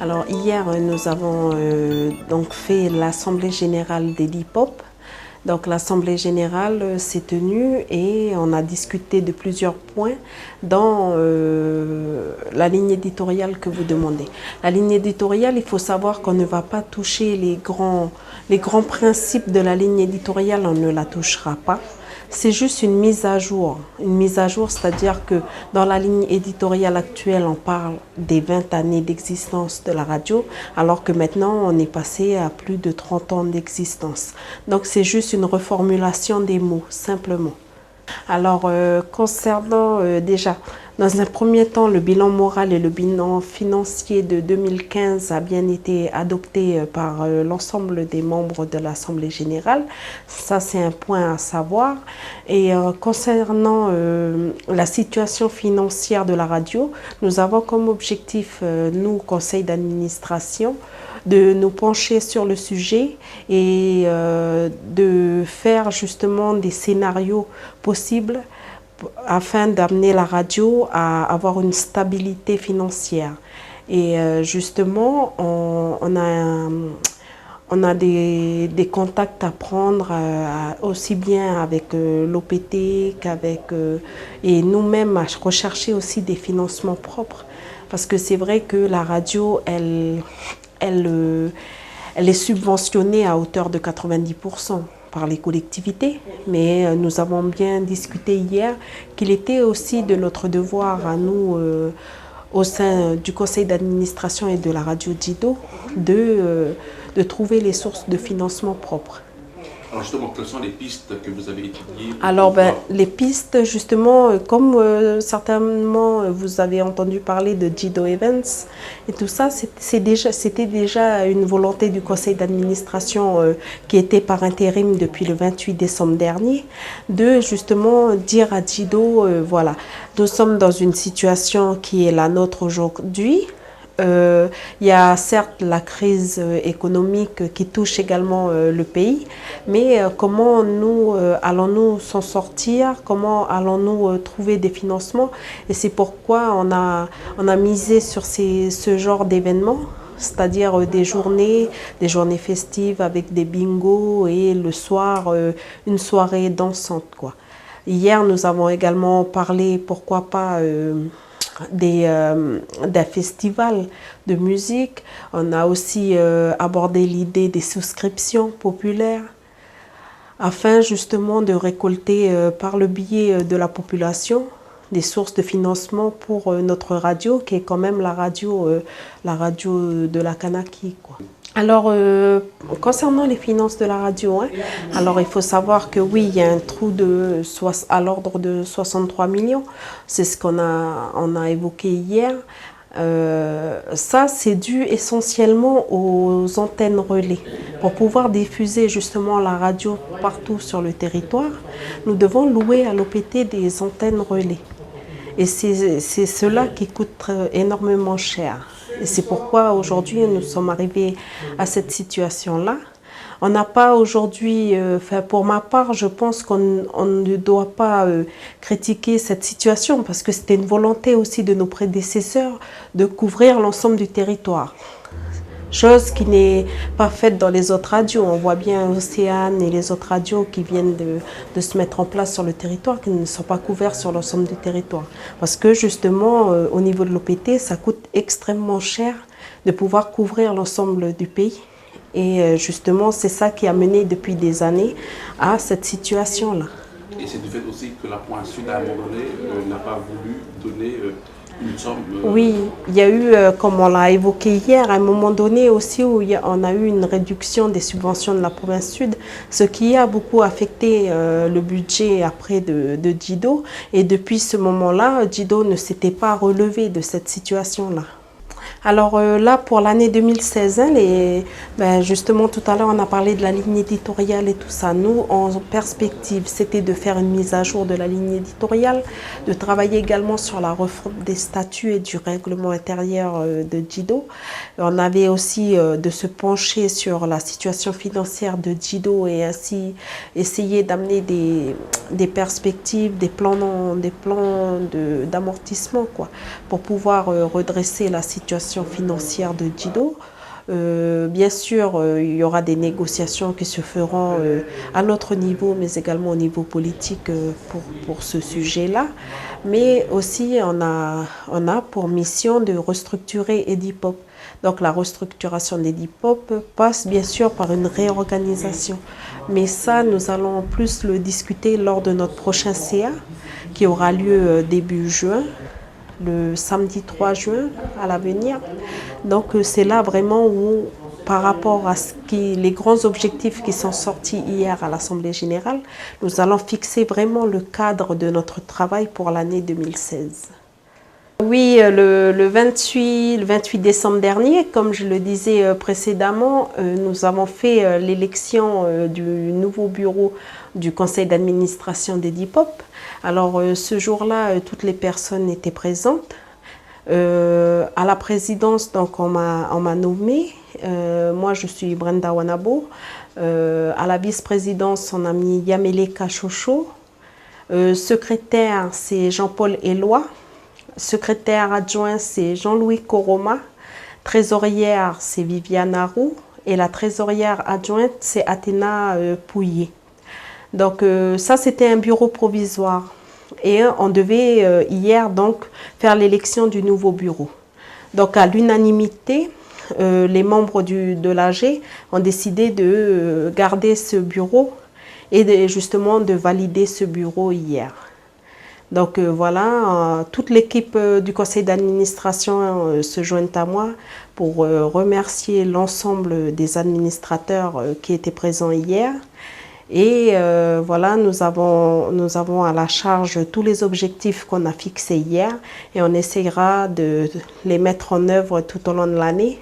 Alors hier, nous avons donc fait l'Assemblée générale des DIPOP. Donc l'Assemblée générale s'est tenue et on a discuté de plusieurs points dans la ligne éditoriale que vous demandez. La ligne éditoriale, il faut savoir qu'on ne va pas toucher les grands principes de la ligne éditoriale, on ne la touchera pas. C'est juste une mise à jour. Une mise à jour, c'est-à-dire que dans la ligne éditoriale actuelle, on parle des 20 années d'existence de la radio, alors que maintenant, on est passé à plus de 30 ans d'existence. Donc, c'est juste une reformulation des mots, simplement. Alors, concernant déjà, dans un premier temps, le bilan moral et le bilan financier de 2015 a bien été adopté par l'ensemble des membres de l'Assemblée générale. Ça, c'est un point à savoir. Et concernant la situation financière de la radio, nous avons comme objectif, nous, conseil d'administration, de nous pencher sur le sujet et de faire justement des scénarios possibles afin d'amener la radio à avoir une stabilité financière. Et justement, on a des contacts à prendre aussi bien avec l'OPT qu'avec et nous-mêmes à rechercher aussi des financements propres. Parce que c'est vrai que la radio, elle est subventionnée à hauteur de 90% par les collectivités, mais nous avons bien discuté hier qu'il était aussi de notre devoir à nous, au sein du conseil d'administration et de la radio Djido, de trouver les sources de financement propres. Alors justement, quelles sont les pistes que vous avez étudiées? Alors les pistes, justement, comme certainement vous avez entendu parler de Djido Events et tout ça, c'était déjà une volonté du conseil d'administration qui était par intérim depuis le 28 décembre dernier, de justement dire à Djido, voilà, nous sommes dans une situation qui est la nôtre aujourd'hui. Il y a certes la crise économique qui touche également le pays, mais comment nous allons-nous s'en sortir? Comment allons-nous trouver des financements? Et c'est pourquoi on a misé sur ce genre d'événements, c'est-à-dire des journées festives avec des bingos et le soir, une soirée dansante, quoi. Hier, nous avons également parlé, pourquoi pas, d'un festival de musique. On a aussi abordé l'idée des souscriptions populaires afin justement de récolter par le biais de la population des sources de financement pour notre radio qui est quand même la radio de la Kanaki, quoi. Alors, concernant les finances de la radio, alors il faut savoir que oui, il y a un trou à l'ordre de 63 millions. C'est ce qu'on a évoqué hier. Ça, c'est dû essentiellement aux antennes relais. Pour pouvoir diffuser justement la radio partout sur le territoire, nous devons louer à l'OPT des antennes relais. Et c'est cela qui coûte énormément cher. Et c'est pourquoi aujourd'hui nous sommes arrivés à cette situation-là. On n'a pas aujourd'hui, pour ma part, je pense qu'on ne doit pas critiquer cette situation parce que c'était une volonté aussi de nos prédécesseurs de couvrir l'ensemble du territoire. Chose qui n'est pas faite dans les autres radios. On voit bien Océane et les autres radios qui viennent de se mettre en place sur le territoire, qui ne sont pas couverts sur l'ensemble du territoire. Parce que justement, au niveau de l'OPT, ça coûte extrêmement cher de pouvoir couvrir l'ensemble du pays. Et justement, c'est ça qui a mené depuis des années à cette situation-là. Et c'est du fait aussi que la Point Sud, à un moment donné, n'a pas voulu donner une somme. Oui, il y a eu, comme on l'a évoqué hier, à un moment donné aussi où on a eu une réduction des subventions de la province Sud, ce qui a beaucoup affecté le budget après de Djido. Et depuis ce moment-là, Djido ne s'était pas relevé de cette situation-là. Alors là, pour l'année 2016, justement tout à l'heure on a parlé de la ligne éditoriale et tout ça. Nous, en perspective, c'était de faire une mise à jour de la ligne éditoriale, de travailler également sur la refonte des statuts et du règlement intérieur de Djido. On avait aussi de se pencher sur la situation financière de Djido et ainsi essayer d'amener des perspectives, des plans d'amortissement, quoi, pour pouvoir redresser la situation situation financière de Djido. Bien sûr, il y aura des négociations qui se feront à notre niveau, mais également au niveau politique pour ce sujet-là. Mais aussi, on a pour mission de restructurer Edipop. Donc la restructuration d'Edipop passe bien sûr par une réorganisation. Mais ça, nous allons plus le discuter lors de notre prochain CA qui aura lieu début juin, le samedi 3 juin à l'avenir. Donc c'est là vraiment où, par rapport à les grands objectifs qui sont sortis hier à l'Assemblée générale, nous allons fixer vraiment le cadre de notre travail pour l'année 2016. Oui, le 28 décembre dernier, comme je le disais précédemment, nous avons fait l'élection du nouveau bureau du conseil d'administration d'Edipop. Alors ce jour-là, toutes les personnes étaient présentes. À la présidence, donc on m'a nommée. Moi, je suis Brenda Wanabo. À la vice-présidence, on a mis Yamele Kachocho. Secrétaire, c'est Jean-Paul Éloi. Secrétaire adjoint, c'est Jean-Louis Koroma. Trésorière, c'est Viviane Arou. Et la trésorière adjointe, c'est Athéna Pouillet. Donc ça, c'était un bureau provisoire. Et on devait hier donc faire l'élection du nouveau bureau. Donc à l'unanimité, les membres de l'AG ont décidé de garder ce bureau et justement de valider ce bureau hier. Donc voilà, toute l'équipe du conseil d'administration se joint à moi pour remercier l'ensemble des administrateurs qui étaient présents hier. Et voilà, nous avons à la charge tous les objectifs qu'on a fixés hier et on essaiera de les mettre en œuvre tout au long de l'année.